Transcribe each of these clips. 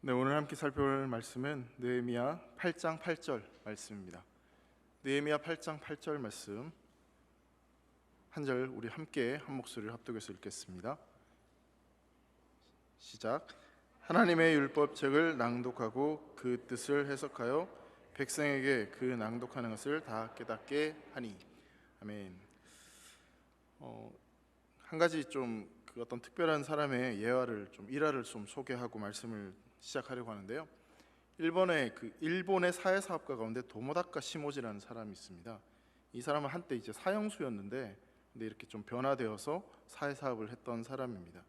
네, 오늘 함께 살펴볼 말씀은 느헤미야 8장 8절 말씀입니다. 느헤미야 8장 8절 말씀 한 절 우리 함께 한 목소리를 합독해서 읽겠습니다. 시작. 하나님의 율법책을 낭독하고 그 뜻을 해석하여 백성에게 그 낭독하는 것을 다 깨닫게 하니. 아멘. 한 가지 좀 그 어떤 특별한 사람의 일화를 좀 소개하고 말씀을 시작하려고 하는데요. 일본의 사회 사업가 가운데 도모다카 시모지라는 사람이 있습니다. 이 사람은 한때 이제 사형수였는데 근데 이렇게 좀 변화되어서 사회 사업을 했던 사람입니다.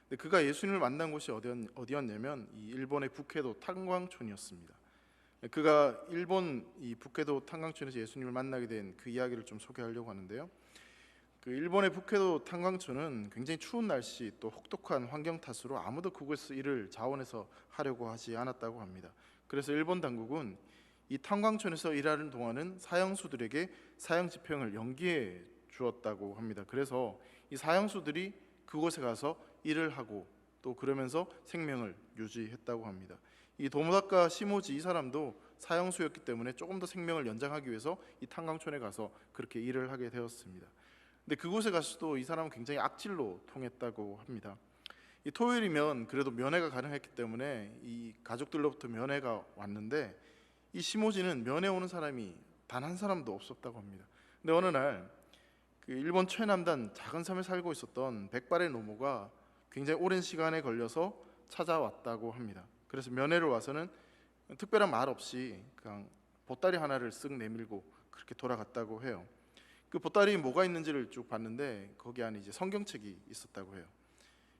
근데 그가 예수님을 만난 곳이 어디였냐면 이 일본의 북해도 탄광촌이었습니다. 그가 일본 이 북해도 탄광촌에서 예수님을 만나게 된 그 이야기를 좀 소개하려고 하는데요. 그 일본의 북해도 탄광촌은 굉장히 추운 날씨 또 혹독한 환경 탓으로 아무도 그곳에서 일을 자원해서 하려고 하지 않았다고 합니다. 그래서 일본 당국은 이 탄광촌에서 일하는 동안은 사형수들에게 사형 집행을 연기해 주었다고 합니다. 그래서 이 사형수들이 그곳에 가서 일을 하고 또 그러면서 생명을 유지했다고 합니다. 이 도모다카 시모지 이 사람도 사형수였기 때문에 조금 더 생명을 연장하기 위해서 이 탄광촌에 가서 그렇게 일을 하게 되었습니다. 근데 그곳에 가서도 이 사람은 굉장히 악질로 통했다고 합니다. 이 토요일이면 그래도 면회가 가능했기 때문에 이 가족들로부터 면회가 왔는데 이 시모지는 면회 오는 사람이 단 한 사람도 없었다고 합니다. 근데 어느 날 그 일본 최남단 작은 섬에 살고 있었던 백발의 노모가 굉장히 오랜 시간에 걸려서 찾아왔다고 합니다. 그래서 면회를 와서는 특별한 말 없이 그냥 보따리 하나를 쓱 내밀고 그렇게 돌아갔다고 해요. 그 보따리에 뭐가 있는지를 쭉 봤는데 거기 안에 이제 성경책이 있었다고 해요.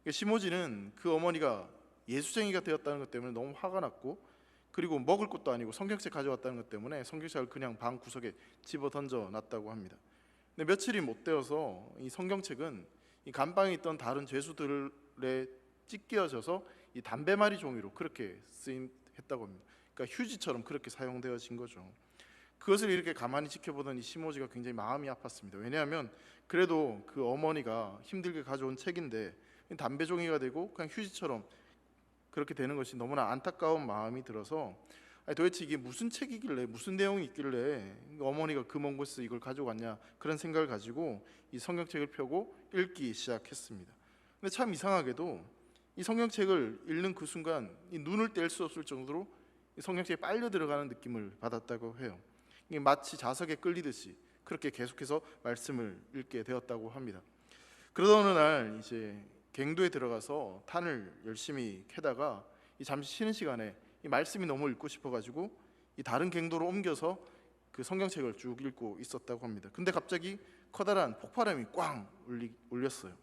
시모지는 그 어머니가 예수쟁이가 되었다는 것 때문에 너무 화가 났고, 그리고 먹을 것도 아니고 성경책 가져왔다는 것 때문에 성경책을 그냥 방 구석에 집어 던져 놨다고 합니다. 근데 며칠이 못 되어서 이 성경책은 이 감방에 있던 다른 죄수들에 찢겨져서 이 담배마리 종이로 그렇게 쓰임했다고 합니다. 그러니까 휴지처럼 그렇게 사용되어진 거죠. 그것을 이렇게 가만히 지켜보던 이 시모지가 굉장히 마음이 아팠습니다. 왜냐하면 그래도 그 어머니가 힘들게 가져온 책인데 담배 종이가 되고 그냥 휴지처럼 그렇게 되는 것이 너무나 안타까운 마음이 들어서 도대체 이게 무슨 책이길래 무슨 내용이 있길래 어머니가 그 먼 곳에서 이걸 가져왔냐 그런 생각을 가지고 이 성경책을 펴고 읽기 시작했습니다. 근데 참 이상하게도 이 성경책을 읽는 그 순간 이 눈을 뗄 수 없을 정도로 이 성경책에 빨려 들어가는 느낌을 받았다고 해요. 이게 마치 자석에 끌리듯이 그렇게 계속해서 말씀을 읽게 되었다고 합니다. 그러던 어느 날 이제 갱도에 들어가서 탄을 열심히 캐다가 이 잠시 쉬는 시간에 이 말씀이 너무 읽고 싶어가지고 이 다른 갱도로 옮겨서 그 성경책을 쭉 읽고 있었다고 합니다. 근데 갑자기 커다란 폭발음이 꽝 울렸어요.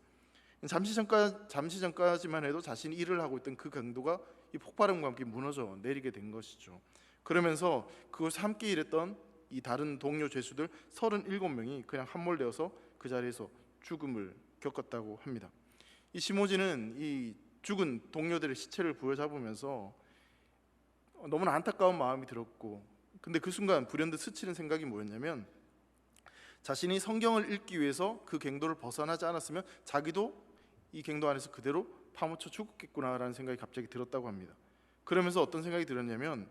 잠시 전까지만 해도 자신이 일을 하고 있던 그 갱도가 이 폭발음과 함께 무너져 내리게 된 것이죠. 그러면서 그것을 함께 일했던 이 다른 동료 죄수들 37명이 그냥 함몰되어서 그 자리에서 죽음을 겪었다고 합니다. 이 시모지는 이 죽은 동료들의 시체를 부여잡으면서 너무나 안타까운 마음이 들었고, 근데 그 순간 불현듯 스치는 생각이 뭐였냐면 자신이 성경을 읽기 위해서 그 갱도를 벗어나지 않았으면 자기도 이 갱도 안에서 그대로 파묻혀 죽었겠구나라는 생각이 갑자기 들었다고 합니다. 그러면서 어떤 생각이 들었냐면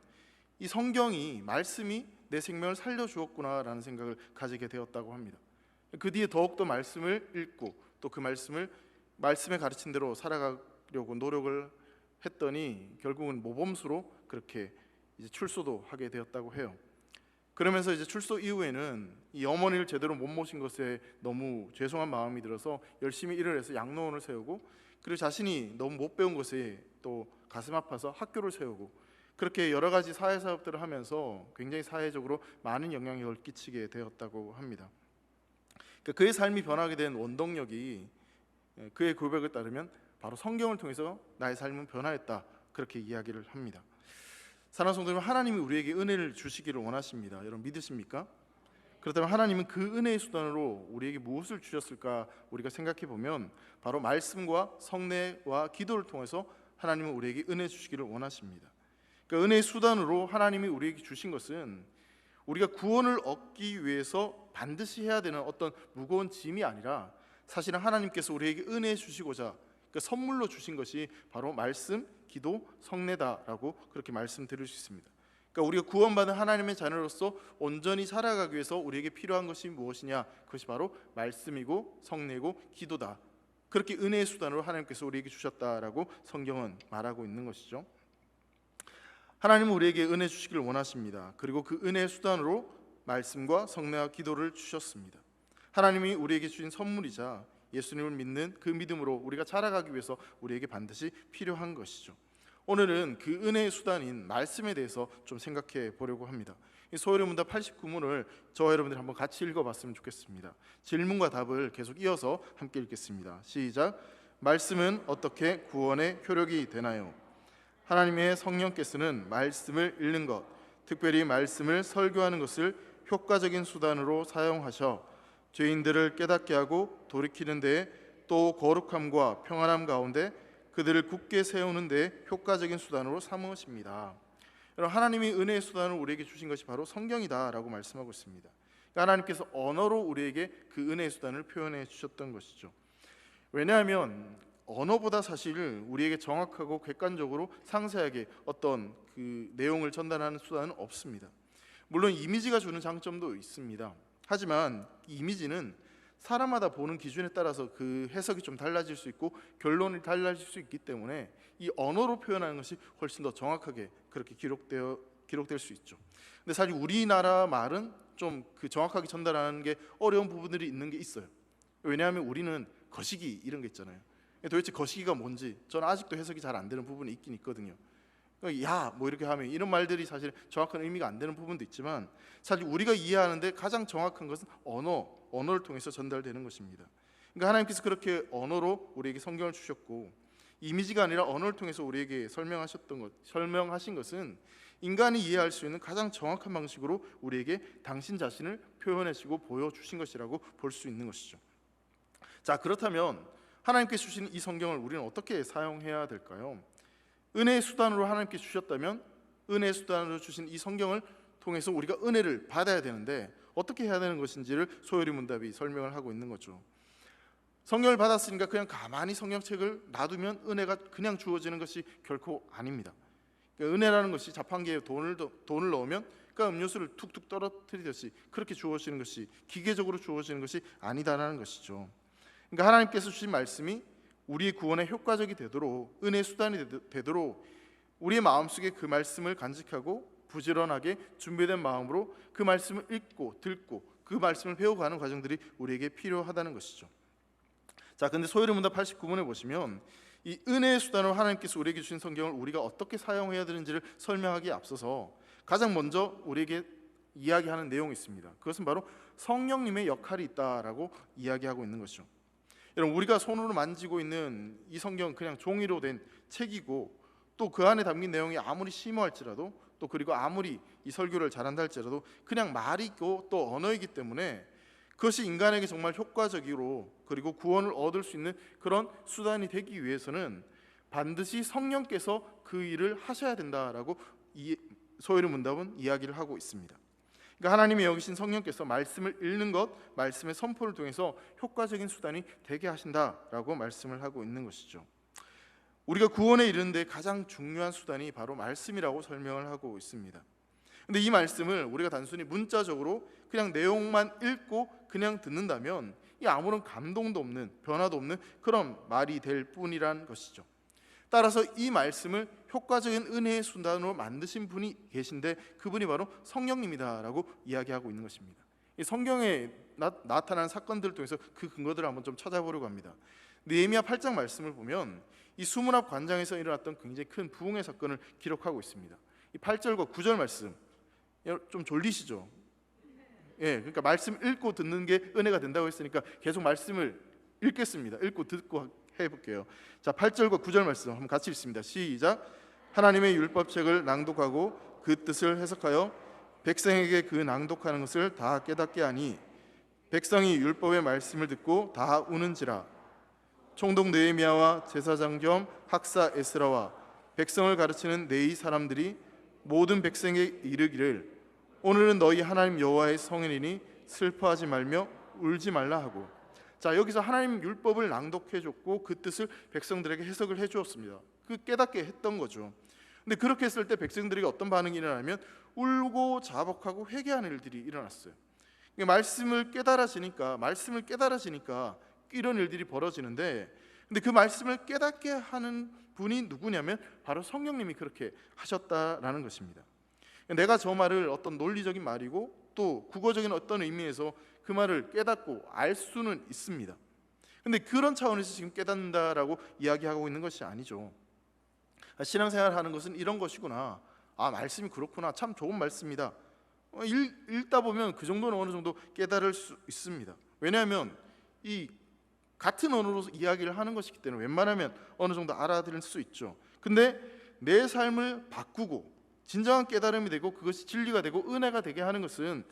이 성경이 말씀이 내 생명을 살려주었구나라는 생각을 가지게 되었다고 합니다. 그 뒤에 더욱더 말씀을 읽고 또 그 말씀에 가르친 대로 살아가려고 노력을 했더니 결국은 모범수로 그렇게 이제 출소도 하게 되었다고 해요. 그러면서 이제 출소 이후에는 이 어머니를 제대로 못 모신 것에 너무 죄송한 마음이 들어서 열심히 일을 해서 양로원을 세우고, 그리고 자신이 너무 못 배운 것에 또 가슴 아파서 학교를 세우고, 그렇게 여러 가지 사회 사업들을 하면서 굉장히 사회적으로 많은 영향력을 끼치게 되었다고 합니다. 그러니까 그의 삶이 변하게 된 원동력이 그의 고백을 따르면 바로 성경을 통해서 나의 삶은 변화했다 그렇게 이야기를 합니다. 사랑하는 성도 여러분, 하나님이 우리에게 은혜를 주시기를 원하십니다. 여러분 믿으십니까? 그렇다면 하나님은 그 은혜의 수단으로 우리에게 무엇을 주셨을까 우리가 생각해 보면 바로 말씀과 성례와 기도를 통해서 하나님은 우리에게 은혜 주시기를 원하십니다. 그 은혜의 수단으로 하나님이 우리에게 주신 것은 우리가 구원을 얻기 위해서 반드시 해야 되는 어떤 무거운 짐이 아니라 사실은 하나님께서 우리에게 은혜 주시고자 그 선물로 주신 것이 바로 말씀, 기도, 성례다라고 그렇게 말씀드릴 수 있습니다. 그러니까 우리가 구원받은 하나님의 자녀로서 온전히 살아가기 위해서 우리에게 필요한 것이 무엇이냐? 그것이 바로 말씀이고 성례고 기도다. 그렇게 은혜의 수단으로 하나님께서 우리에게 주셨다라고 성경은 말하고 있는 것이죠. 하나님은 우리에게 은혜 주시기를 원하십니다. 그리고 그 은혜의 수단으로 말씀과 성례와 기도를 주셨습니다. 하나님이 우리에게 주신 선물이자 예수님을 믿는 그 믿음으로 우리가 자라가기 위해서 우리에게 반드시 필요한 것이죠. 오늘은 그 은혜의 수단인 말씀에 대해서 좀 생각해 보려고 합니다. 소요리 문답 89문을 저와 여러분들이 한번 같이 읽어봤으면 좋겠습니다. 질문과 답을 계속 이어서 함께 읽겠습니다. 시작. 말씀은 어떻게 구원의 효력이 되나요? 하나님의 성령께서는 말씀을 읽는 것, 특별히 말씀을 설교하는 것을 효과적인 수단으로 사용하셔 죄인들을 깨닫게 하고 돌이키는 데에 또 거룩함과 평안함 가운데 그들을 굳게 세우는 데 효과적인 수단으로 삼으십니다. 여러분, 하나님이 은혜의 수단을 우리에게 주신 것이 바로 성경이다라고 말씀하고 있습니다. 그러니까 하나님께서 언어로 우리에게 그 은혜의 수단을 표현해 주셨던 것이죠. 왜냐하면 언어보다 사실 우리에게 정확하고 객관적으로 상세하게 어떤 그 내용을 전달하는 수단은 없습니다. 물론 이미지가 주는 장점도 있습니다. 하지만 이미지는 사람마다 보는 기준에 따라서 그 해석이 좀 달라질 수 있고 결론이 달라질 수 있기 때문에 이 언어로 표현하는 것이 훨씬 더 정확하게 그렇게 기록될 수 있죠. 근데 사실 우리나라 말은 좀 그 정확하게 전달하는 게 어려운 부분들이 있는 게 있어요. 왜냐하면 우리는 거시기 이런 게 있잖아요. 도대체 거시기가 뭔지 저는 아직도 해석이 잘 안 되는 부분이 있긴 있거든요. 야, 뭐 이렇게 하면 이런 말들이 사실 정확한 의미가 안 되는 부분도 있지만 사실 우리가 이해하는데 가장 정확한 것은 언어를 통해서 전달되는 것입니다. 그러니까 하나님께서 그렇게 언어로 우리에게 성경을 주셨고 이미지가 아니라 언어를 통해서 우리에게 설명하신 것은 인간이 이해할 수 있는 가장 정확한 방식으로 우리에게 당신 자신을 표현하시고 보여주신 것이라고 볼 수 있는 것이죠. 자, 그렇다면 하나님께서 주신 이 성경을 우리는 어떻게 사용해야 될까요? 은혜의 수단으로 하나님께 주셨다면 은혜의 수단으로 주신 이 성경을 통해서 우리가 은혜를 받아야 되는데 어떻게 해야 되는 것인지를 소요리 문답이 설명을 하고 있는 거죠. 성경을 받았으니까 그냥 가만히 성경책을 놔두면 은혜가 그냥 주어지는 것이 결코 아닙니다. 그러니까 은혜라는 것이 자판기에 돈을 넣으면 그러니까 음료수를 툭툭 떨어뜨리듯이 그렇게 주어지는 것이 기계적으로 주어지는 것이 아니다라는 것이죠. 그러니까 하나님께서 주신 말씀이 우리의 구원에 효과적이 되도록 은혜의 수단이 되도록 우리의 마음속에 그 말씀을 간직하고 부지런하게 준비된 마음으로 그 말씀을 읽고 듣고 그 말씀을 배워가는 과정들이 우리에게 필요하다는 것이죠. 자, 근데 소요리 문답 89문에 보시면 이 은혜의 수단으로 하나님께서 우리에게 주신 성경을 우리가 어떻게 사용해야 되는지를 설명하기에 앞서서 가장 먼저 우리에게 이야기하는 내용이 있습니다. 그것은 바로 성령님의 역할이 있다라고 이야기하고 있는 것이죠. 여러분, 우리가 손으로 만지고 있는 이 성경은 그냥 종이로 된 책이고 또 그 안에 담긴 내용이 아무리 심오할지라도 또 그리고 아무리 이 설교를 잘한다 할지라도 그냥 말이고 또 언어이기 때문에 그것이 인간에게 정말 효과적이고 그리고 구원을 얻을 수 있는 그런 수단이 되기 위해서는 반드시 성령께서 그 일을 하셔야 된다라고 소요리 문답은 이야기를 하고 있습니다. 그러니까 하나님이 여기신 성령께서 말씀을 읽는 것, 말씀의 선포를 통해서 효과적인 수단이 되게 하신다라고 말씀을 하고 있는 것이죠. 우리가 구원에 이르는 데 가장 중요한 수단이 바로 말씀이라고 설명을 하고 있습니다. 근데 이 말씀을 우리가 단순히 문자적으로 그냥 내용만 읽고 그냥 듣는다면 이 아무런 감동도 없는 변화도 없는 그런 말이 될 뿐이란 것이죠. 따라서 이 말씀을 효과적인 은혜의 수단으로 만드신 분이 계신데 그분이 바로 성령님이다라고 이야기하고 있는 것입니다. 이 성경에 나타난 사건들을 통해서 그 근거들을 한번 좀 찾아보려고 합니다. 느헤미야 8장 말씀을 보면 이 수문 앞 관장에서 일어났던 굉장히 큰 부흥의 사건을 기록하고 있습니다. 이 8절과 9절 말씀 좀 졸리시죠? 예, 그러니까 말씀 읽고 듣는 게 은혜가 된다고 했으니까 계속 말씀을 읽겠습니다. 읽고 듣고 해볼게요. 자, 8절과 9절 말씀 한번 같이 읽습니다. 시작. 하나님의 율법책을 낭독하고 그 뜻을 해석하여 백성에게 그 낭독하는 것을 다 깨닫게 하니 백성이 율법의 말씀을 듣고 다 우는지라. 총독 느헤미야와 제사장 겸 학사 에스라와 백성을 가르치는 네이 사람들이 모든 백성에게 이르기를 오늘은 너희 하나님 여호와의 성일이니 슬퍼하지 말며 울지 말라 하고 자, 여기서 하나님 율법을 낭독해 줬고 그 뜻을 백성들에게 해석을 해 주었습니다. 그 깨닫게 했던 거죠. 근데 그렇게 했을 때 백성들에게 어떤 반응이 일어나면 울고 자복하고 회개하는 일들이 일어났어요. 말씀을 깨달아지니까 이런 일들이 벌어지는데, 근데 그 말씀을 깨닫게 하는 분이 누구냐면 바로 성령님이 그렇게 하셨다라는 것입니다. 내가 저 말을 어떤 논리적인 말이고 또 국어적인 어떤 의미에서 그 말을 깨닫고 알 수는 있습니다. 근데 그런 차원에서 지금 깨닫는다라고 이야기하고 있는 것이 아니죠. 신앙생활 하는 것은 이런 것이구나, 말씀이 그렇구나, 참 좋은 말씀이다, 읽다 보면 그 정도는 어느 정도 깨달을 수 있습니다. 왜냐하면 이 같은 언어로 이야기를 하는 것이기 때문에 웬만하면 어느 정도 알아들을 수 있죠. 근데 내 삶을 바꾸고 진정한 깨달음이 되고 그것이 진리가 되고 은혜가 되게 하는 것은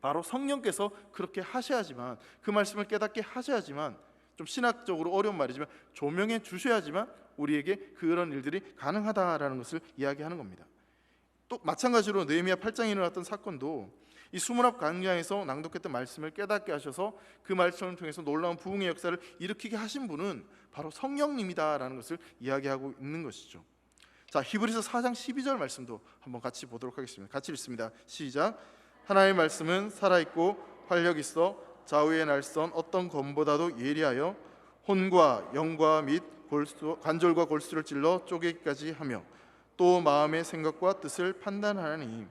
바로 성령께서 그렇게 하셔야지만, 그 말씀을 깨닫게 하셔야지만, 좀 신학적으로 어려운 말이지만 조명해 주셔야지만 우리에게 그런 일들이 가능하다라는 것을 이야기하는 겁니다. 또 마찬가지로 느헤미야 8장에 일어났던 사건도 이 수문앞 광야에서 낭독했던 말씀을 깨닫게 하셔서 그 말씀을 통해서 놀라운 부흥의 역사를 일으키게 하신 분은 바로 성령님이다라는 것을 이야기하고 있는 것이죠. 자, 히브리서 4장 12절 말씀도 한번 같이 보도록 하겠습니다. 같이 읽습니다. 시작. 하나님의 말씀은 살아있고 활력 있어 좌우의 날선 어떤 검보다도 예리하여 혼과 영과 및 관절과 골수를 찔러 쪼개기까지 하며 또 마음의 생각과 뜻을 판단하나니,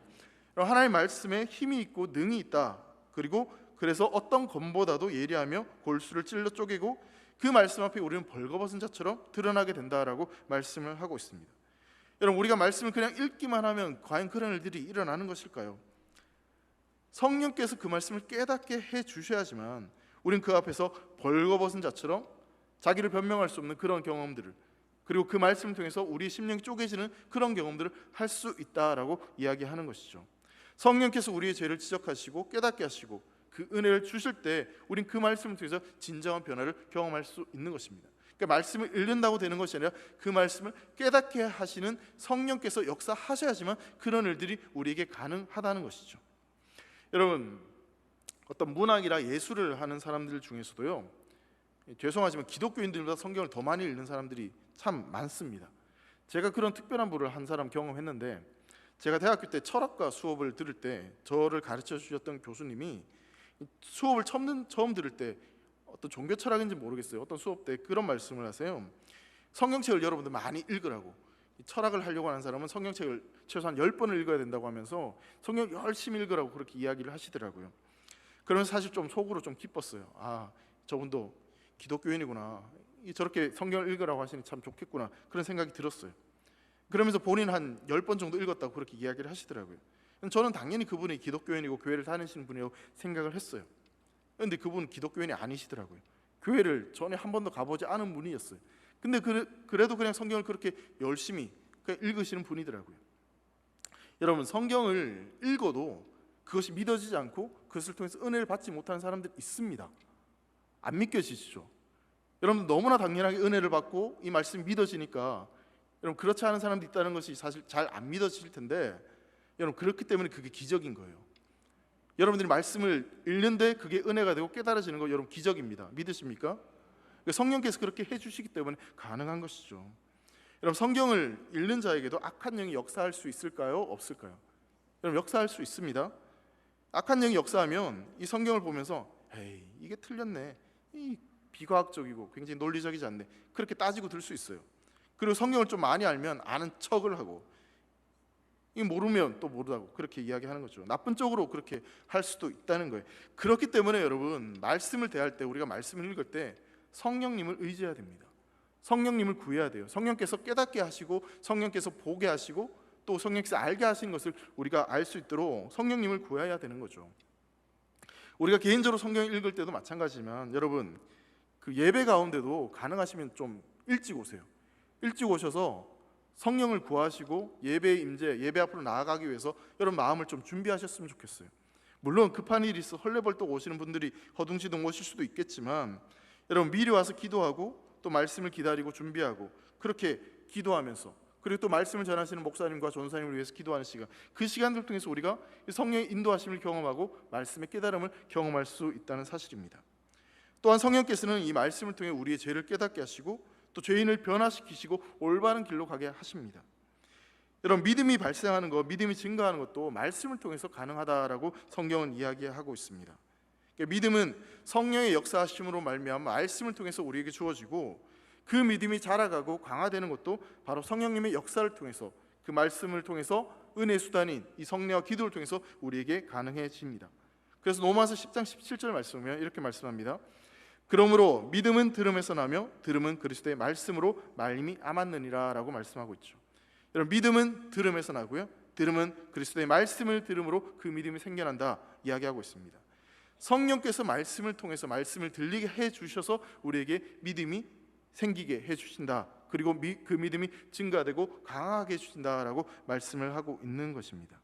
하나님의 말씀에 힘이 있고 능이 있다. 그리고 그래서 어떤 검보다도 예리하며 골수를 찔러 쪼개고 그 말씀 앞에 우리는 벌거벗은 자처럼 드러나게 된다라고 말씀을 하고 있습니다. 여러분, 우리가 말씀을 그냥 읽기만 하면 과연 그런 일들이 일어나는 것일까요? 성령께서 그 말씀을 깨닫게 해 주셔야지만 우리는 그 앞에서 벌거벗은 자처럼 자기를 변명할 수 없는 그런 경험들을, 그리고 그 말씀을 통해서 우리 심령이 쪼개지는 그런 경험들을 할 수 있다라고 이야기하는 것이죠. 성령께서 우리의 죄를 지적하시고 깨닫게 하시고 그 은혜를 주실 때 우린 그 말씀을 통해서 진정한 변화를 경험할 수 있는 것입니다. 그러니까 말씀을 읽는다고 되는 것이 아니라 그 말씀을 깨닫게 하시는 성령께서 역사하셔야지만 그런 일들이 우리에게 가능하다는 것이죠. 여러분, 어떤 문학이나 예술을 하는 사람들 중에서도요, 죄송하지만 기독교인들보다 성경을 더 많이 읽는 사람들이 참 많습니다. 제가 그런 특별한 분을 한 사람 경험했는데, 제가 대학교 때 철학과 수업을 들을 때 저를 가르쳐 주셨던 교수님이 수업을 처음 들을 때 어떤 종교 철학인지 모르겠어요, 어떤 수업 때 그런 말씀을 하세요. 성경책을 여러분들 많이 읽으라고, 철학을 하려고 하는 사람은 성경책을 최소한 10번을 읽어야 된다고 하면서 성경 열심히 읽으라고 그렇게 이야기를 하시더라고요. 그러면서 사실 좀 속으로 좀 기뻤어요. 저분도 기독교인이구나, 저렇게 성경을 읽으라고 하시니 참 좋겠구나, 그런 생각이 들었어요. 그러면서 본인 한 10번 정도 읽었다고 그렇게 이야기를 하시더라고요. 저는 당연히 그분이 기독교인이고 교회를 다니시는 분이라고 생각을 했어요. 그런데 그분은 기독교인이 아니시더라고요. 교회를 전에 한 번도 가보지 않은 분이었어요. 근데 그래도 그냥 성경을 그렇게 열심히 읽으시는 분이더라고요. 여러분, 성경을 읽어도 그것이 믿어지지 않고 그것을 통해서 은혜를 받지 못하는 사람들 있습니다. 안 믿겨지시죠? 여러분, 너무나 당연하게 은혜를 받고 이 말씀이 믿어지니까 여러분, 그렇지 않은 사람도 있다는 것이 사실 잘 안 믿어질 텐데, 여러분, 그렇기 때문에 그게 기적인 거예요. 여러분들이 말씀을 읽는데 그게 은혜가 되고 깨달아지는 거, 여러분, 기적입니다. 믿으십니까? 성령께서 그렇게 해주시기 때문에 가능한 것이죠. 여러분, 성경을 읽는 자에게도 악한 영이 역사할 수 있을까요? 없을까요? 여러분, 역사할 수 있습니다. 악한 영이 역사하면 이 성경을 보면서 에이, 이게 틀렸네, 이 비과학적이고 굉장히 논리적이지 않네, 그렇게 따지고 들 수 있어요. 그리고 성경을 좀 많이 알면 아는 척을 하고, 이 모르면 또 모르다고 그렇게 이야기하는 거죠. 나쁜 쪽으로 그렇게 할 수도 있다는 거예요. 그렇기 때문에 여러분, 말씀을 대할 때, 우리가 말씀을 읽을 때 성령님을 의지해야 됩니다. 성령님을 구해야 돼요. 성령께서 깨닫게 하시고 성령께서 보게 하시고 또 성령께서 알게 하시는 것을 우리가 알 수 있도록 성령님을 구해야 되는 거죠. 우리가 개인적으로 성경을 읽을 때도 마찬가지지만 여러분, 그 예배 가운데도 가능하시면 좀 일찍 오세요. 일찍 오셔서 성령을 구하시고 예배의 임재, 예배 앞으로 나아가기 위해서 여러분 마음을 좀 준비하셨으면 좋겠어요. 물론 급한 일이 있어 헐레벌떡 오시는 분들이 허둥지둥 오실 수도 있겠지만 여러분, 미리 와서 기도하고 또 말씀을 기다리고 준비하고 그렇게 기도하면서, 그리고 또 말씀을 전하시는 목사님과 전사님을 위해서 기도하는 시간, 그 시간들 통해서 우리가 성령의 인도하심을 경험하고 말씀의 깨달음을 경험할 수 있다는 사실입니다. 또한 성령께서는 이 말씀을 통해 우리의 죄를 깨닫게 하시고 또 죄인을 변화시키시고 올바른 길로 가게 하십니다. 여러분, 믿음이 발생하는 것, 믿음이 증가하는 것도 말씀을 통해서 가능하다라고 성경은 이야기하고 있습니다. 믿음은 성령의 역사하심으로 말미암아 말씀을 통해서 우리에게 주어지고, 그 믿음이 자라가고 강화되는 것도 바로 성령님의 역사를 통해서, 그 말씀을 통해서 은혜 수단인 이 성례와 기도를 통해서 우리에게 가능해집니다. 그래서 로마서 10장 17절 말씀을 보면 이렇게 말씀합니다. 그러므로 믿음은 들음에서 나며 들음은 그리스도의 말씀으로 말미암았느니라 라고 말씀하고 있죠. 여러분, 믿음은 들음에서 나고요, 들음은 그리스도의 말씀을 들음으로 그 믿음이 생겨난다 이야기하고 있습니다. 성령께서 말씀을 통해서 말씀을 들리게 해주셔서 우리에게 믿음이 생기게 해주신다, 그리고 그 믿음이 증가되고 강하게 해주신다라고 말씀을 하고 있는 것입니다.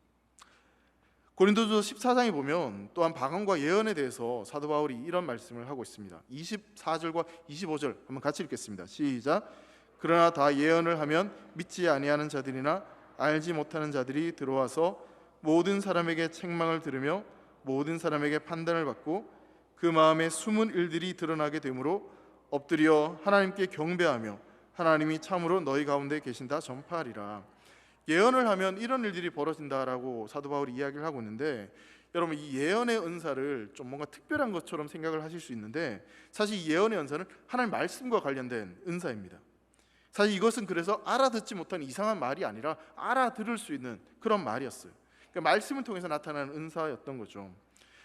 고린도서 14장에 보면 또한 방언과 예언에 대해서 사도 바울이 이런 말씀을 하고 있습니다. 24절과 25절 한번 같이 읽겠습니다. 시작. 그러나 다 예언을 하면 믿지 아니하는 자들이나 알지 못하는 자들이 들어와서 모든 사람에게 책망을 들으며 모든 사람에게 판단을 받고 그 마음에 숨은 일들이 드러나게 되므로 엎드려 하나님께 경배하며 하나님이 참으로 너희 가운데 계신다 전파하리라. 예언을 하면 이런 일들이 벌어진다라고 사도 바울이 이야기를 하고 있는데, 여러분, 이 예언의 은사를 좀 뭔가 특별한 것처럼 생각을 하실 수 있는데, 사실 이 예언의 은사는 하나님 말씀과 관련된 은사입니다. 사실 이것은 그래서 알아듣지 못한 이상한 말이 아니라 알아들을 수 있는 그런 말이었어요. 그러니까 말씀을 통해서 나타나는 은사였던 거죠.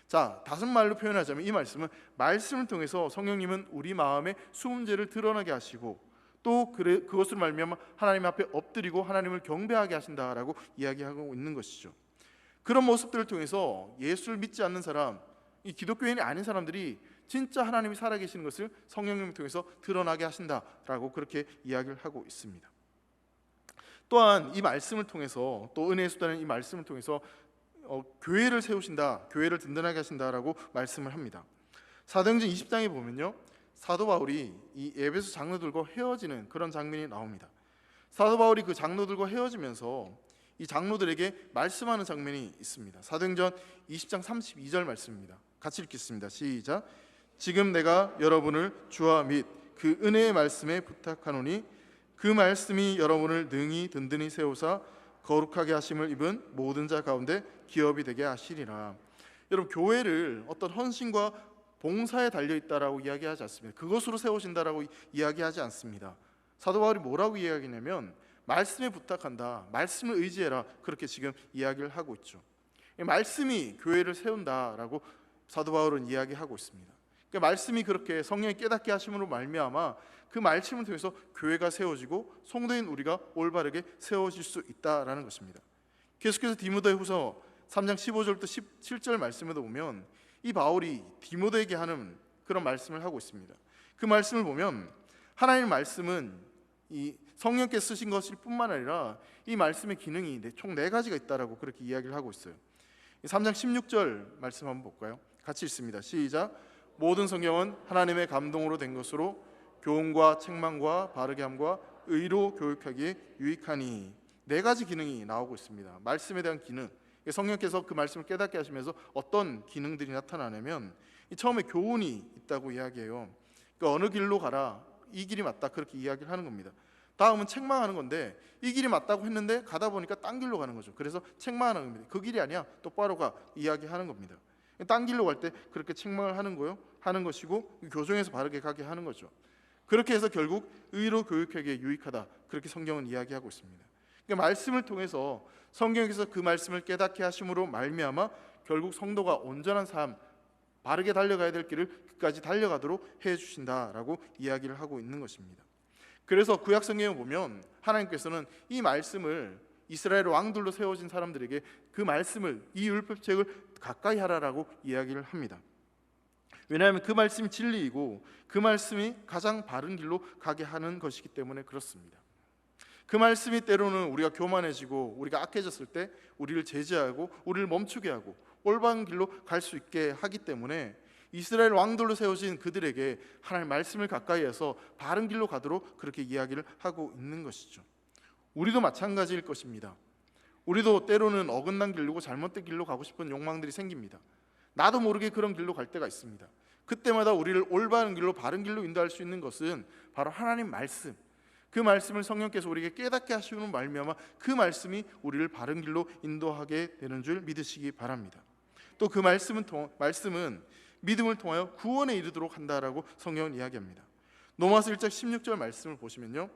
자, 다른 말로 표현하자면 이 말씀은 말씀을 통해서 성령님은 우리 마음의 숨은 죄를 드러나게 하시고, 또 그것을 말미암아 하나님 앞에 엎드리고 하나님을 경배하게 하신다라고 이야기하고 있는 것이죠. 그런 모습들을 통해서 예수를 믿지 않는 사람, 이 기독교인이 아닌 사람들이 진짜 하나님이 살아계시는 것을 성령님을 통해서 드러나게 하신다라고 그렇게 이야기를 하고 있습니다. 또한 이 말씀을 통해서, 또 은혜의 수단인 이 말씀을 통해서 교회를 세우신다, 교회를 든든하게 하신다라고 말씀을 합니다. 사도행전 20장에 보면요, 사도 바울이 이 에베소 장로들과 헤어지는 그런 장면이 나옵니다. 사도 바울이 그 장로들과 헤어지면서 이 장로들에게 말씀하는 장면이 있습니다. 사도행전 20장 32절 말씀입니다. 같이 읽겠습니다. 시작. 지금 내가 여러분을 주와 및 그 은혜의 말씀에 부탁하노니 그 말씀이 여러분을 능히 든든히 세우사 거룩하게 하심을 입은 모든 자 가운데 기업이 되게 하시리라. 여러분, 교회를 어떤 헌신과 봉사에 달려있다라고 이야기하지 않습니다. 그것으로 세우신다라고 이야기하지 않습니다. 사도 바울이 뭐라고 이야기하냐면 말씀에 부탁한다, 말씀을 의지해라, 그렇게 지금 이야기를 하고 있죠. 말씀이 교회를 세운다라고 사도 바울은 이야기하고 있습니다. 그러니까 말씀이 그렇게 성령이 깨닫게 하심으로 말미암아 그 말씀을 통해서 교회가 세워지고 성도인 우리가 올바르게 세워질 수 있다라는 것입니다. 계속해서 디모데후서 3장 15절부터 17절 말씀에도 보면 이 바울이 디모데에게 하는 그런 말씀을 하고 있습니다. 그 말씀을 보면 하나님의 말씀은 이 성령께서 쓰신 것일 뿐만 아니라 이 말씀의 기능이 총 4가지가 있다라고 그렇게 이야기를 하고 있어요. 3장 16절 말씀 한번 볼까요? 같이 읽습니다. 시작. 모든 성경은 하나님의 감동으로 된 것으로 교훈과 책망과 바르게 함과 의로 교육하기에 유익하니. 4가지 기능이 나오고 있습니다. 말씀에 대한 기능, 성령께서 그 말씀을 깨닫게 하시면서 어떤 기능들이 나타나냐면, 처음에 교훈이 있다고 이야기해요. 그러니까 어느 길로 가라, 이 길이 맞다, 그렇게 이야기를 하는 겁니다. 다음은 책망하는 건데, 이 길이 맞다고 했는데 가다 보니까 딴 길로 가는 거죠. 그래서 책망하는 겁니다. 그 길이 아니야, 똑바로 가, 이야기하는 겁니다. 딴 길로 갈 때 그렇게 책망을 하는 것이고, 교정해서 바르게 가게 하는 거죠. 그렇게 해서 결국 의로 교육하기에 유익하다, 그렇게 성경은 이야기하고 있습니다. 그러니까 말씀을 통해서 성경에서 그 말씀을 깨닫게 하심으로 말미암아 결국 성도가 온전한 삶, 바르게 달려가야 될 길을 끝까지 달려가도록 해주신다라고 이야기를 하고 있는 것입니다. 그래서 구약 성경에 보면 하나님께서는 이 말씀을 이스라엘 왕들로 세워진 사람들에게 그 말씀을, 이 율법책을 가까이 하라라고 이야기를 합니다. 왜냐하면 그 말씀이 진리이고 그 말씀이 가장 바른 길로 가게 하는 것이기 때문에 그렇습니다. 그 말씀이 때로는 우리가 교만해지고 우리가 악해졌을 때 우리를 제재하고 우리를 멈추게 하고 올바른 길로 갈 수 있게 하기 때문에 이스라엘 왕들로 세워진 그들에게 하나님의 말씀을 가까이 해서 바른 길로 가도록 그렇게 이야기를 하고 있는 것이죠. 우리도 마찬가지일 것입니다. 우리도 때로는 어긋난 길로, 잘못된 길로 가고 싶은 욕망들이 생깁니다. 나도 모르게 그런 길로 갈 때가 있습니다. 그때마다 우리를 올바른 길로 바른 길로 인도할 수 있는 것은 바로 하나님 말씀, 그 말씀을 성령께서 우리에게 깨닫게 하시는 말미암아 그 말씀이 우리를 바른 길로 인도하게 되는 줄 믿으시기 바랍니다. 또 그 말씀은 믿음을 통하여 구원에 이르도록 한다라고 성경은 이야기합니다. 로마서 1장 16절 말씀을 보시면요,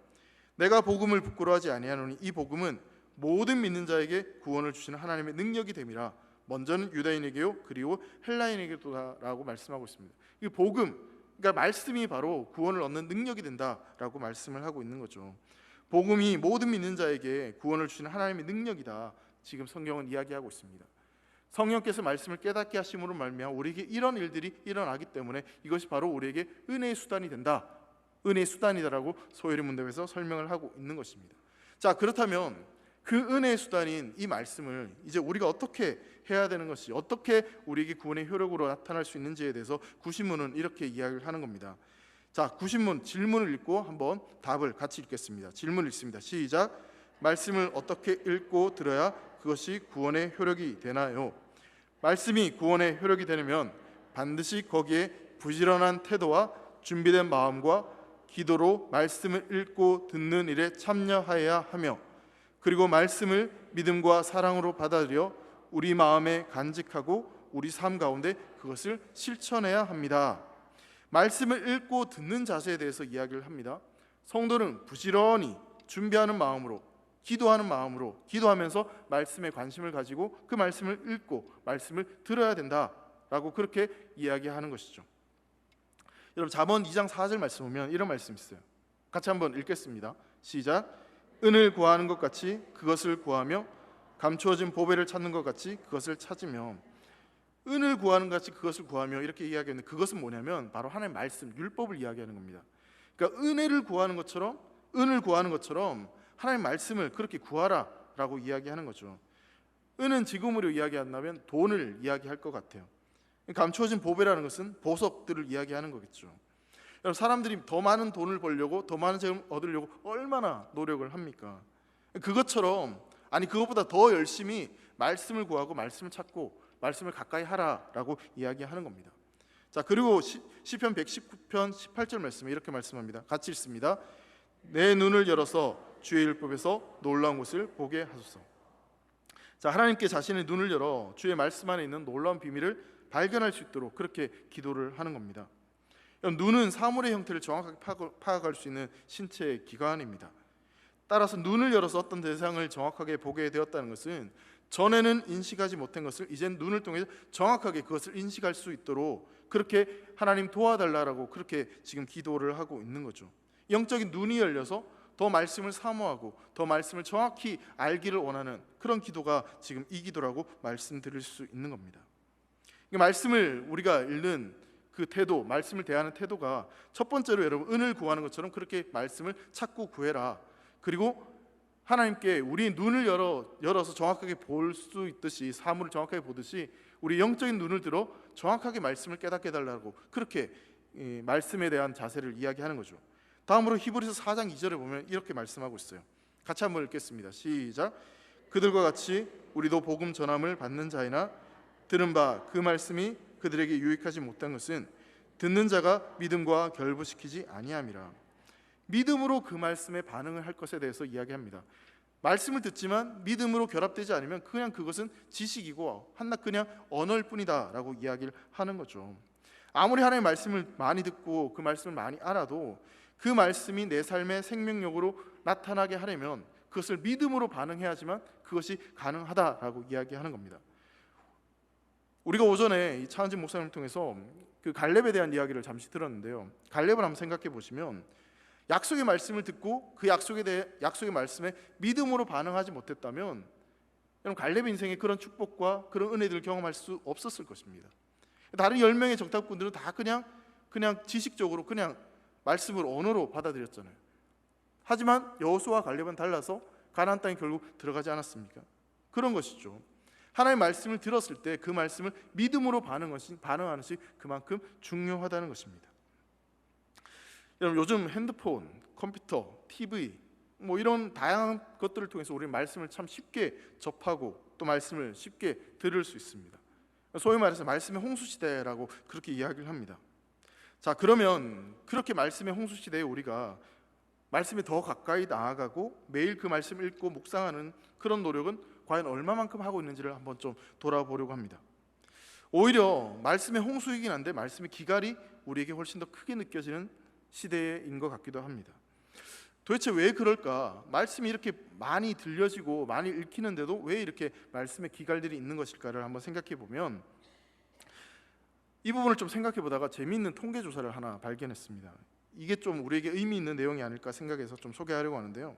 내가 복음을 부끄러워하지 아니하노니 이 복음은 모든 믿는 자에게 구원을 주시는 하나님의 능력이 됨이라. 먼저는 유다인에게요 그리고 헬라인에게도라고 말씀하고 있습니다. 이 복음, 그러니까 말씀이 바로 구원을 얻는 능력이 된다라고 말씀을 하고 있는 거죠. 복음이 모든 믿는 자에게 구원을 주시는 하나님의 능력이다, 지금 성경은 이야기하고 있습니다. 성령께서 말씀을 깨닫게 하심으로 말미암아 우리에게 이런 일들이 일어나기 때문에 이것이 바로 우리에게 은혜의 수단이 된다, 은혜의 수단이다라고 소요리 문답에서 설명을 하고 있는 것입니다. 자, 그렇다면 그 은혜의 수단인 이 말씀을 이제 우리가 어떻게 해야 되는 것이, 어떻게 우리에게 구원의 효력으로 나타날 수 있는지에 대해서 구신문은 이렇게 이야기를 하는 겁니다. 자, 구신문 질문을 읽고 한번 답을 같이 읽겠습니다. 질문 읽습니다. 시작. 말씀을 어떻게 읽고 들어야 그것이 구원의 효력이 되나요? 말씀이 구원의 효력이 되려면 반드시 거기에 부지런한 태도와 준비된 마음과 기도로 말씀을 읽고 듣는 일에 참여하여야 하며, 그리고 말씀을 믿음과 사랑으로 받아들여 우리 마음에 간직하고 우리 삶 가운데 그것을 실천해야 합니다. 말씀을 읽고 듣는 자세에 대해서 이야기를 합니다. 성도는 부지런히 준비하는 마음으로, 기도하는 마음으로, 기도하면서 말씀에 관심을 가지고 그 말씀을 읽고 말씀을 들어야 된다라고 그렇게 이야기하는 것이죠. 여러분, 잠언 2장 4절 말씀 보면 이런 말씀이 있어요. 같이 한번 읽겠습니다. 시작. 은을 구하는 것 같이 그것을 구하며 감추어진 보배를 찾는 것 같이 그것을 찾으며. 은을 구하는 것 같이 그것을 구하며 이렇게 이야기하는데, 그것은 뭐냐면 바로 하나님의 말씀, 율법을 이야기하는 겁니다. 그러니까 은혜를 구하는 것처럼, 은을 구하는 것처럼 하나님의 말씀을 그렇게 구하라라고 이야기하는 거죠. 은은 지금으로 이야기한다면 돈을 이야기할 것 같아요. 감추어진 보배라는 것은 보석들을 이야기하는 거겠죠. 여러분, 사람들이 더 많은 돈을 벌려고, 더 많은 재물 얻으려고 얼마나 노력을 합니까? 그것처럼, 아니 그것보다 더 열심히 말씀을 구하고 말씀을 찾고 말씀을 가까이 하라라고 이야기하는 겁니다. 자, 그리고 시편 119편 18절 말씀에 이렇게 말씀합니다. 같이 읽습니다. 내 눈을 열어서 주의 율법에서 놀라운 것을 보게 하소서. 자, 하나님께 자신의 눈을 열어 주의 말씀 안에 있는 놀라운 비밀을 발견할 수 있도록 그렇게 기도를 하는 겁니다. 눈은 사물의 형태를 정확하게 파악할 수 있는 신체의 기관입니다. 따라서 눈을 열어서 어떤 대상을 정확하게 보게 되었다는 것은 전에는 인식하지 못한 것을 이젠 눈을 통해서 정확하게 그것을 인식할 수 있도록 그렇게 하나님 도와달라고 그렇게 지금 기도를 하고 있는 거죠. 영적인 눈이 열려서 더 말씀을 사모하고 더 말씀을 정확히 알기를 원하는 그런 기도가 지금 이 기도라고 말씀드릴 수 있는 겁니다. 말씀을 우리가 읽는 그 태도, 말씀을 대하는 태도가 첫 번째로 여러분, 은을 구하는 것처럼 그렇게 말씀을 찾고 구해라. 그리고 하나님께 우리 눈을 열어서 정확하게 볼 수 있듯이, 사물을 정확하게 보듯이 우리 영적인 눈을 들어 정확하게 말씀을 깨닫게 해달라고 그렇게 말씀에 대한 자세를 이야기하는 거죠. 다음으로 히브리서 4장 2절에 보면 이렇게 말씀하고 있어요. 같이 한번 읽겠습니다. 시작. 그들과 같이 우리도 복음 전함을 받는 자이나 들은 바 그 말씀이 그들에게 유익하지 못한 것은 듣는 자가 믿음과 결부시키지 아니함이라. 믿음으로 그 말씀에 반응을 할 것에 대해서 이야기합니다. 말씀을 듣지만 믿음으로 결합되지 않으면 그냥 그것은 지식이고 한낱 그냥 언어일 뿐이다 라고 이야기를 하는 거죠. 아무리 하나님의 말씀을 많이 듣고 그 말씀을 많이 알아도 그 말씀이 내 삶의 생명력으로 나타나게 하려면 그것을 믿음으로 반응해야지만 그것이 가능하다라고 이야기하는 겁니다. 우리가 오전에 이 차은진 목사님을 통해서 그 갈렙에 대한 이야기를 잠시 들었는데요. 갈렙을 한번 생각해 보시면 약속의 말씀을 듣고 그 약속의 말씀에 믿음으로 반응하지 못했다면 여러분, 갈렙 인생에 그런 축복과 그런 은혜들을 경험할 수 없었을 것입니다. 다른 10명의 정탐꾼들은 다 그냥 지식적으로 그냥 말씀을 언어로 받아들였잖아요. 하지만 여호수아와 갈렙은 달라서 가나안 땅에 결국 들어가지 않았습니까? 그런 것이죠. 하나님의 말씀을 들었을 때 그 말씀을 믿음으로 반응하는 것이 그만큼 중요하다는 것입니다. 여러분, 요즘 핸드폰, 컴퓨터, TV 이런 다양한 것들을 통해서 우리 말씀을 참 쉽게 접하고 또 말씀을 쉽게 들을 수 있습니다. 소위 말해서 말씀의 홍수 시대라고 그렇게 이야기를 합니다. 자, 그러면 그렇게 말씀의 홍수 시대에 우리가 말씀에 더 가까이 나아가고 매일 그 말씀을 읽고 묵상하는 그런 노력은 과연 얼마만큼 하고 있는지를 한번 좀 돌아보려고 합니다. 오히려 말씀의 홍수이긴 한데 말씀의 기갈이 우리에게 훨씬 더 크게 느껴지는 시대인 것 같기도 합니다. 도대체 왜 그럴까? 말씀이 이렇게 많이 들려지고 많이 읽히는데도 왜 이렇게 말씀의 기갈들이 있는 것일까를 한번 생각해 보면, 이 부분을 좀 생각해 보다가 재미있는 통계 조사를 하나 발견했습니다. 이게 좀 우리에게 의미 있는 내용이 아닐까 생각해서 좀 소개하려고 하는데요.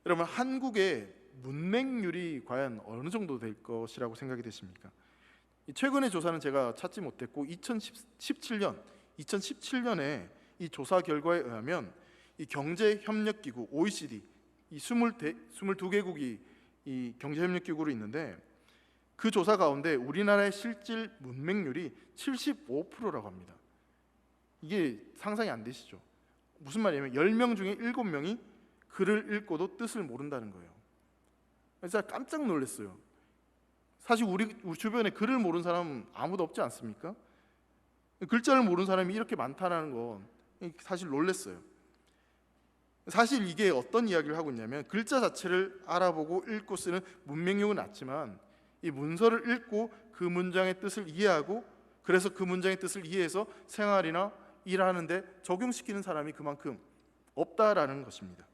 여러분, 한국의 문맹률이 과연 어느 정도 될 것이라고 생각이 되십니까? 최근의 조사는 제가 찾지 못했고 2017년에 이 조사 결과에 의하면 이 경제협력기구 OECD 이 22개국이 이 경제협력기구로 있는데, 그 조사 가운데 우리나라의 실질 문맹률이 75%라고 합니다. 이게 상상이 안 되시죠? 무슨 말이냐면 10명 중에 7명이 글을 읽고도 뜻을 모른다는 거예요. 진짜 깜짝 놀랐어요. 사실 우리 주변에 글을 모르는 사람 아무도 없지 않습니까? 글자를 모르는 사람이 이렇게 많다는 건 사실 놀랐어요. 사실 이게 어떤 이야기를 하고 있냐면, 글자 자체를 알아보고 읽고 쓰는 문맹률은 낮지만 이 문서를 읽고 그 문장의 뜻을 이해하고, 그래서 그 문장의 뜻을 이해해서 생활이나 일하는데 적용시키는 사람이 그만큼 없다라는 것입니다.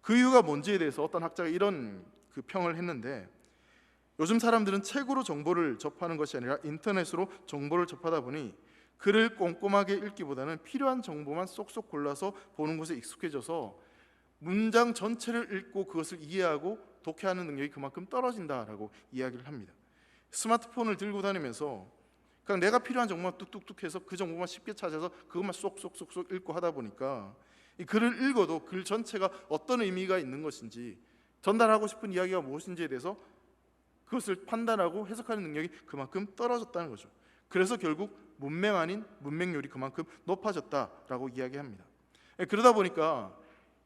그 이유가 뭔지에 대해서 어떤 학자가 이런 그 평을 했는데, 요즘 사람들은 책으로 정보를 접하는 것이 아니라 인터넷으로 정보를 접하다 보니 글을 꼼꼼하게 읽기보다는 필요한 정보만 쏙쏙 골라서 보는 것에 익숙해져서 문장 전체를 읽고 그것을 이해하고 독해하는 능력이 그만큼 떨어진다라고 이야기를 합니다. 스마트폰을 들고 다니면서 그냥 내가 필요한 정보만 뚝뚝뚝 해서 그 정보만 쉽게 찾아서 그것만 쏙쏙쏙쏙 읽고 하다 보니까 이 글을 읽어도 글 전체가 어떤 의미가 있는 것인지, 전달하고 싶은 이야기가 무엇인지에 대해서 그것을 판단하고 해석하는 능력이 그만큼 떨어졌다는 거죠. 그래서 결국 문맹 아닌 문맹률이 그만큼 높아졌다라고 이야기합니다. 그러다 보니까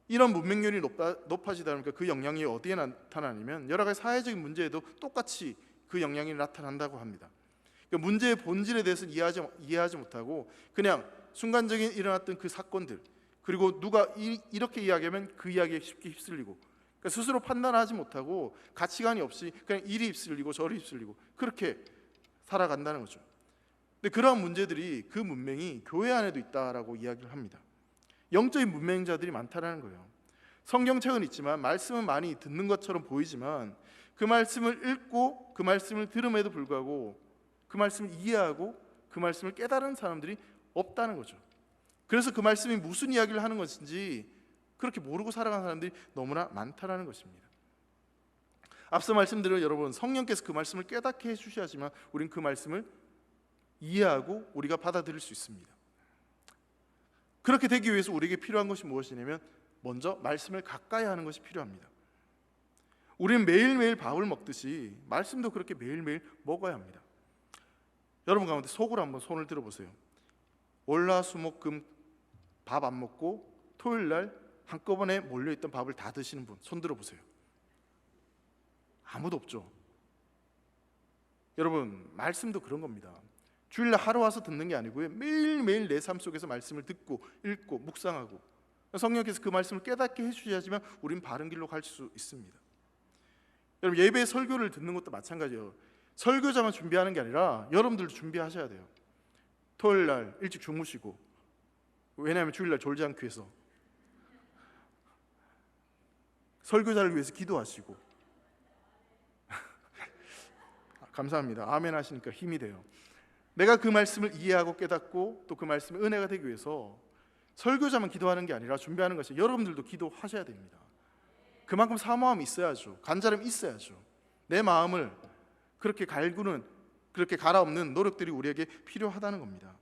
이런 문맹률이 높아지다 보니까 그 영향이 어디에 나타나냐면 여러 가지 사회적인 문제에도 똑같이 그 영향이 나타난다고 합니다. 그러니까 문제의 본질에 대해서 이해하지 못하고 그냥 순간적인 일어났던 그 사건들, 그리고 누가 이렇게 이야기하면 그 이야기에 쉽게 휩쓸리고, 그러니까 스스로 판단하지 못하고 가치관이 없이 그냥 이리 휩쓸리고 저리 휩쓸리고 그렇게 살아간다는 거죠. 근데 그러한 문제들이, 그 문맹이 교회 안에도 있다라고 이야기를 합니다. 영적인 문맹자들이 많다라는 거예요. 성경책은 있지만 말씀은 많이 듣는 것처럼 보이지만 그 말씀을 읽고 그 말씀을 들음에도 불구하고 그 말씀을 이해하고 그 말씀을 깨달은 사람들이 없다는 거죠. 그래서 그 말씀이 무슨 이야기를 하는 것인지 그렇게 모르고 살아가는 사람들이 너무나 많다라는 것입니다. 앞서 말씀드린 여러분, 성령께서 그 말씀을 깨닫게 해주셔야지만 우린 그 말씀을 이해하고 우리가 받아들일 수 있습니다. 그렇게 되기 위해서 우리에게 필요한 것이 무엇이냐면 먼저 말씀을 가까이 하는 것이 필요합니다. 우리는 매일매일 밥을 먹듯이 말씀도 그렇게 매일매일 먹어야 합니다. 여러분 가운데 속으로 한번 손을 들어보세요. 월화수목금 밥 안 먹고 토요일 날 한꺼번에 몰려있던 밥을 다 드시는 분 손 들어보세요. 아무도 없죠. 여러분, 말씀도 그런 겁니다. 주일날 하루 와서 듣는 게 아니고요, 매일매일 내 삶 속에서 말씀을 듣고 읽고 묵상하고 성령께서 그 말씀을 깨닫게 해주셔야지만 우린 바른 길로 갈 수 있습니다. 여러분, 예배 설교를 듣는 것도 마찬가지예요. 설교자만 준비하는 게 아니라 여러분들도 준비하셔야 돼요. 토요일날 일찍 주무시고, 왜냐하면 주일날 졸지 않기 위해서, 설교자를 위해서 기도하시고 감사합니다. 아멘 하시니까 힘이 돼요. 내가 그 말씀을 이해하고 깨닫고 또 그 말씀의 은혜가 되기 위해서 설교자만 기도하는 게 아니라 준비하는 것이, 여러분들도 기도하셔야 됩니다. 그만큼 사모함이 있어야죠. 간절함이 있어야죠. 내 마음을 그렇게 갈구는, 그렇게 갈아엎는 노력들이 우리에게 필요하다는 겁니다.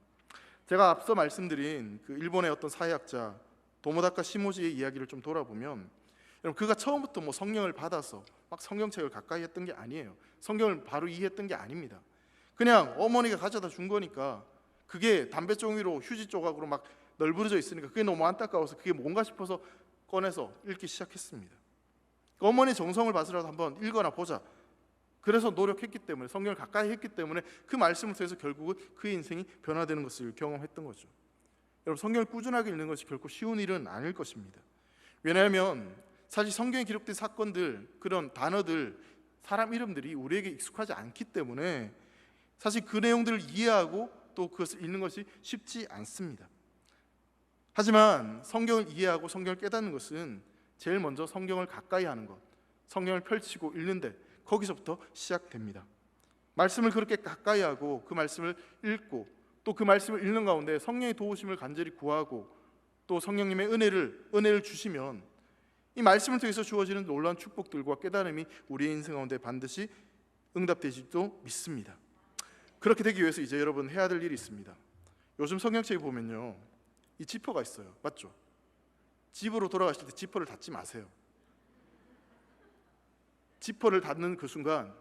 제가 앞서 말씀드린 그 일본의 어떤 사회학자 도모다카 시모지의 이야기를 좀 돌아보면, 여러분, 그가 처음부터 뭐 성령을 받아서 막 성경책을 가까이 했던 게 아니에요. 성경을 바로 이해했던 게 아닙니다. 그냥 어머니가 가져다 준 거니까, 그게 담배 종이로 휴지 조각으로 막 널브러져 있으니까 그게 너무 안타까워서 그게 뭔가 싶어서 꺼내서 읽기 시작했습니다. 어머니의 정성을 봐서라도 한번 읽어나 보자. 그래서 노력했기 때문에, 성경을 가까이 했기 때문에 그 말씀을 통해서 결국은 그의 인생이 변화되는 것을 경험했던 거죠. 여러분, 성경을 꾸준하게 읽는 것이 결코 쉬운 일은 아닐 것입니다. 왜냐하면 사실 성경에 기록된 사건들, 그런 단어들, 사람 이름들이 우리에게 익숙하지 않기 때문에 사실 그 내용들을 이해하고 또 그것을 읽는 것이 쉽지 않습니다. 하지만 성경을 이해하고 성경을 깨닫는 것은 제일 먼저 성경을 가까이 하는 것, 성경을 펼치고 읽는데 거기서부터 시작됩니다. 말씀을 그렇게 가까이 하고 그 말씀을 읽고 또 그 말씀을 읽는 가운데 성령의 도우심을 간절히 구하고 또 성령님의 은혜를 주시면 이 말씀을 통해서 주어지는 놀라운 축복들과 깨달음이 우리의 인생 가운데 반드시 응답되지도 믿습니다. 그렇게 되기 위해서 이제 여러분 해야 될 일이 있습니다. 요즘 성경책에 보면요, 이 지퍼가 있어요. 맞죠? 집으로 돌아가실 때 지퍼를 닫지 마세요. 지퍼를 닫는 그 순간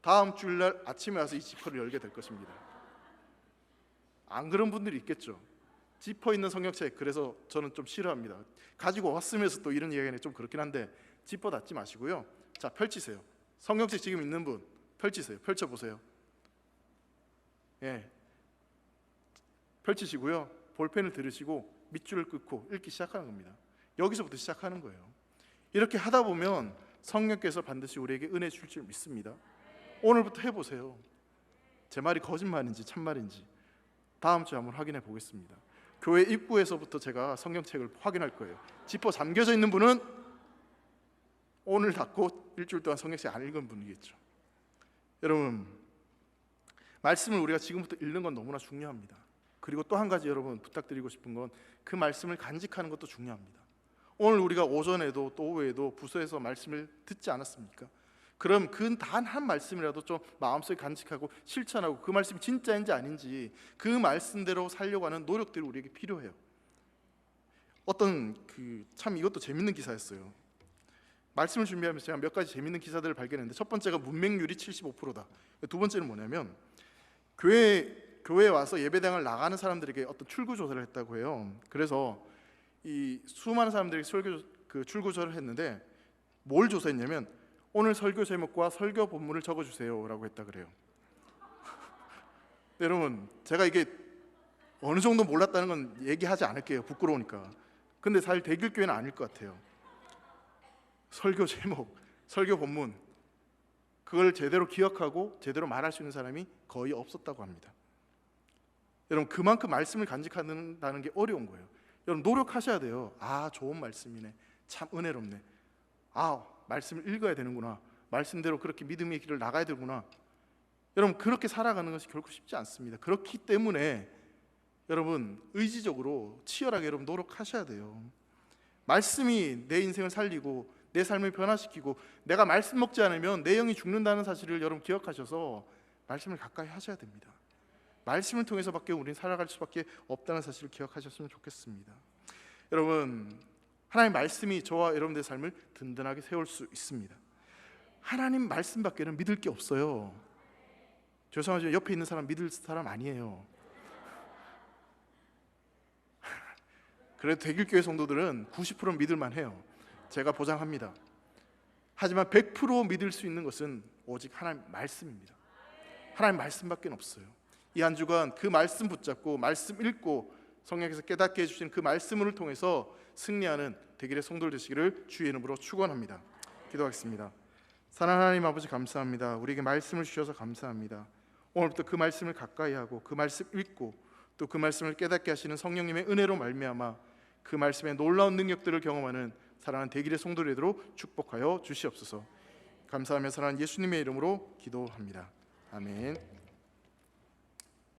다음 주일날 아침에 와서 이 지퍼를 열게 될 것입니다. 안 그런 분들이 있겠죠. 지퍼 있는 성경책, 그래서 저는 좀 싫어합니다. 가지고 왔으면서 또 이런 이야기는 좀 그렇긴 한데 지퍼 닫지 마시고요. 자, 펼치세요. 성경책 지금 있는 분 펼치세요. 펼쳐보세요. 예, 펼치시고요. 볼펜을 들으시고 밑줄을 긋고 읽기 시작하는 겁니다. 여기서부터 시작하는 거예요. 이렇게 하다 보면 성령께서 반드시 우리에게 은혜 줄 줄 믿습니다. 오늘부터 해보세요. 제 말이 거짓말인지 참말인지 다음 주에 한번 확인해 보겠습니다. 교회 입구에서부터 제가 성경책을 확인할 거예요. 지퍼 잠겨져 있는 분은 오늘 닫고 일주일 동안 성경책 안 읽은 분이겠죠. 여러분, 말씀을 우리가 지금부터 읽는 건 너무나 중요합니다. 그리고 또 한 가지 여러분 부탁드리고 싶은 건 그 말씀을 간직하는 것도 중요합니다. 오늘 우리가 오전에도 또 오후에도 부서에서 말씀을 듣지 않았습니까? 그럼 그 단 한 말씀이라도 좀 마음속에 간직하고 실천하고 그 말씀이 진짜인지 아닌지 그 말씀대로 살려고 하는 노력들이 우리에게 필요해요. 어떤 참 이것도 재밌는 기사였어요. 말씀을 준비하면서 제가 몇 가지 재밌는 기사들을 발견했는데 첫 번째가 문맹률이 75%다. 두 번째는 뭐냐면 교회에 와서 예배당을 나가는 사람들에게 어떤 출구 조사를 했다고 해요. 그래서 이 수많은 사람들이 출구조사를 했는데 뭘 조사했냐면 오늘 설교 제목과 설교 본문을 적어주세요라고 했다 그래요. 여러분, 제가 이게 어느 정도 몰랐다는 건 얘기하지 않을게요. 부끄러우니까. 근데 사실 대길교회는 아닐 것 같아요. 설교 제목, 설교 본문 그걸 제대로 기억하고 제대로 말할 수 있는 사람이 거의 없었다고 합니다. 여러분, 그만큼 말씀을 간직한다는 게 어려운 거예요. 여러분, 노력하셔야 돼요. 아, 좋은 말씀이네. 참 은혜롭네. 아, 말씀을 읽어야 되는구나. 말씀대로 그렇게 믿음의 길을 나가야 되구나. 여러분, 그렇게 살아가는 것이 결코 쉽지 않습니다. 그렇기 때문에 여러분 의지적으로 치열하게 여러분 노력하셔야 돼요. 말씀이 내 인생을 살리고 내 삶을 변화시키고 내가 말씀 먹지 않으면 내 영이 죽는다는 사실을 여러분 기억하셔서 말씀을 가까이 하셔야 됩니다. 말씀을 통해서밖에 우리는 살아갈 수밖에 없다는 사실을 기억하셨으면 좋겠습니다. 여러분, 하나님 말씀이 저와 여러분들의 삶을 든든하게 세울 수 있습니다. 하나님 말씀밖에는 믿을 게 없어요. 죄송하지만 옆에 있는 사람 믿을 사람 아니에요. 그래도 대길교회 성도들은 90% 믿을만 해요. 제가 보장합니다. 하지만 100% 믿을 수 있는 것은 오직 하나님 말씀입니다. 하나님 말씀밖에 없어요. 이 한 주간 그 말씀 붙잡고 말씀 읽고 성령께서 깨닫게 해주신 그 말씀을 통해서 승리하는 대길의 성도들 되시기를 주의 이름으로 축원합니다. 기도하겠습니다. 사랑하는 하나님 아버지, 감사합니다. 우리에게 말씀을 주셔서 감사합니다. 오늘부터 그 말씀을 가까이 하고 그 말씀 읽고 또 그 말씀을 깨닫게 하시는 성령님의 은혜로 말미암아 그 말씀의 놀라운 능력들을 경험하는 사랑하는 대길의 성도들 되도록 축복하여 주시옵소서. 감사하며 사랑하는 예수님의 이름으로 기도합니다. 아멘.